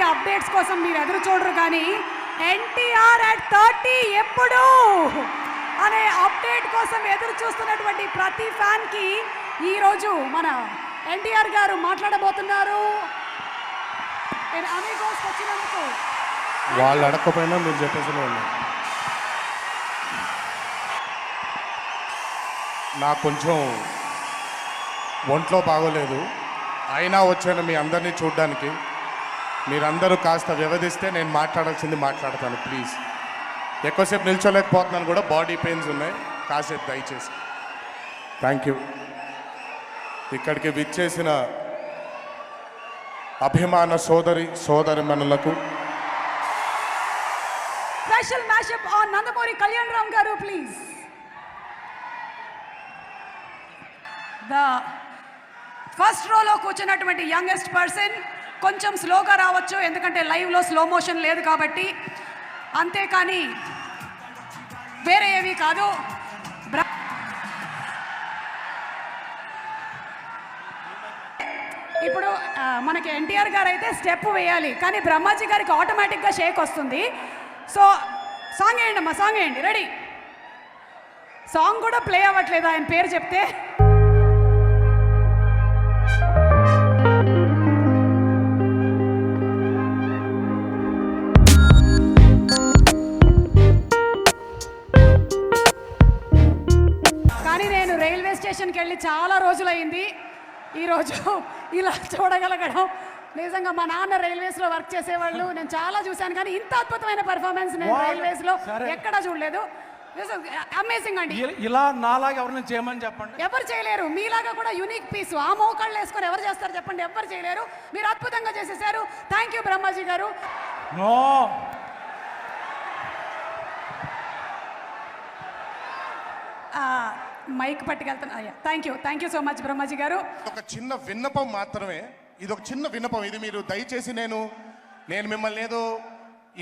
Updates కోసం మీరు ఎదురు చూడరు కానీ ఎన్టీఆర్ అట్ 30 ఎప్పుడు అనే అప్డేట్ కోసం ఎదురు చూస్తున్నటువంటి ప్రతి ఫ్యాన్కి ఈరోజు మన ఎన్టీఆర్ గారు మాట్లాడబోతున్నారు. అమీగోస్ వచ్చినందుకు వాళ్ళు అడగకపోయినా మీరు చెప్పేసి నాకు కొంచెం ఒంట్లో బాగోలేదు, అయినా వచ్చాను మీ అందరినీ చూడడానికి. మీరందరూ కాస్త వ్యవధిస్తే నేను మాట్లాడాల్సింది మాట్లాడతాను. ప్లీజ్, ఎక్కువసేపు నిల్చోలేకపోతున్నాను కూడా, బాడీ పెయిన్స్ ఉన్నాయి, కాసేపు దయచేసి. Thank you. ఇక్కడికి విచ్చేసిన అభిమాన సోదరిమణులకు special mashup on Nandamuri Kalyan Ram గారు ప్లీజ్. ద ఫస్ట్ రోలో కూర్చున్నటువంటి యంగెస్ట్ పర్సన్ కొంచెం స్లోగా రావచ్చు, ఎందుకంటే లైవ్లో స్లో మోషన్ లేదు కాబట్టి. అంతేకాని వేరే ఏవి కాదు. ఇప్పుడు మనకి ఎన్టీఆర్ గారు అయితే స్టెప్ వేయాలి, కానీ బ్రహ్మాజీ గారికి ఆటోమేటిక్గా షేక్ వస్తుంది. సో సాంగ్ వేయండి అమ్మా, సాంగ్ వేయండి. రెడీ? సాంగ్ కూడా ప్లే అవ్వట్లేదు ఆయన పేరు చెప్తే. కానీ నేను రైల్వే స్టేషన్కి వెళ్ళి చాలా రోజులైంది. ఈరోజు ఇలా చూడగలగడం నిజంగా, మా నాన్న రైల్వేస్లో వర్క్ చేసేవాళ్ళు, నేను చాలా చూశాను, కానీ ఇంత అద్భుతమైన పర్ఫార్మెన్స్ నేను రైల్వేస్లో ఎక్కడా చూడలేదు. అమేజింగ్ అండి. ఇలా నాలాగా ఎవరిని చేయమని చెప్పండి. ఎవరు చేయలేరు, మీలాగా కూడా యూనిక్ పీస్. ఆ మోకాళ్ళు వేసుకొని ఎవరు చేస్తారు చెప్పండి? ఎవరు చేయలేరు. మీరు అద్భుతంగా చేసేసారు. థ్యాంక్ యూ బ్రహ్మాజీ గారు. నో, మైక్ పట్టుకెళ్తాను. అయ్యా, thank you so much Brahmaji గారు. ఒక చిన్న విన్నపం మాత్రమే, ఇది ఒక చిన్న విన్నపం. ఇది మీరు దయచేసి, నేను మిమ్మల్ని ఏదో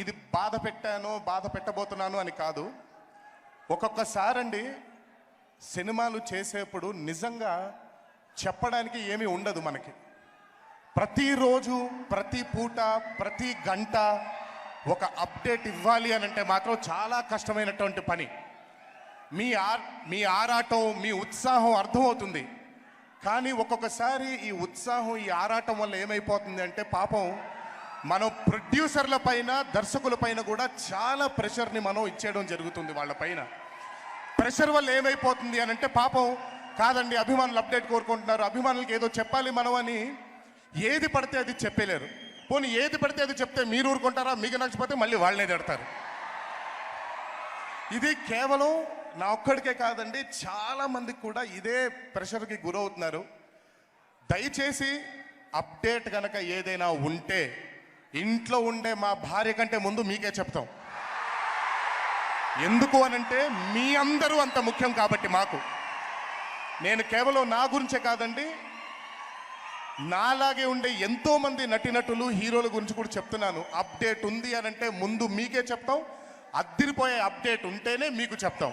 ఇది బాధ పెట్టబోతున్నాను అని కాదు. ఒక్కొక్కసారండి సినిమాలు చేసేప్పుడు నిజంగా చెప్పడానికి ఏమీ ఉండదు మనకి. ప్రతిరోజు, ప్రతి పూట, ప్రతి గంట ఒక అప్డేట్ ఇవ్వాలి అని అంటే మాత్రం చాలా కష్టమైనటువంటి పని. మీ ఆరాటం, మీ ఉత్సాహం అర్థమవుతుంది. కానీ ఒక్కొక్కసారి ఈ ఉత్సాహం, ఈ ఆరాటం వల్ల ఏమైపోతుంది అంటే, పాపం మనం ప్రొడ్యూసర్ల పైన, దర్శకుల పైన కూడా చాలా ప్రెషర్ని మనం ఇచ్చేయడం జరుగుతుంది. వాళ్ళ పైన ప్రెషర్ వల్ల ఏమైపోతుంది అని అంటే, పాపం కాదండి, అభిమానులు అప్డేట్ కోరుకుంటున్నారు, అభిమానులకి ఏదో చెప్పాలి మనం అని ఏది పడితే అది చెప్పలేరు. పోనీ ఏది పడితే అది చెప్తే మీరు ఊరుకుంటారా? మీకు నచ్చకపోతే మళ్ళీ వాళ్ళనే తిడతారు. ఇది కేవలం నా ఒక్కడికే కాదండి, చాలా మందికి కూడా ఇదే ప్రెషర్కి గురవుతున్నారు. దయచేసి అప్డేట్ కనుక ఏదైనా ఉంటే ఇంట్లో ఉండే మా భార్య కంటే ముందు మీకే చెప్తాం. ఎందుకు అనంటే మీ అందరూ అంత ముఖ్యం కాబట్టి మాకు. నేను కేవలం నా గురించే కాదండి, నాలాగే ఉండే ఎంతో మంది నటీనటులు, హీరోల గురించి కూడా చెప్తున్నాను. అప్డేట్ ఉంది అనంటే ముందు మీకే చెప్తాం. అద్దిరిపోయే అప్డేట్ ఉంటేనే మీకు చెప్తాం.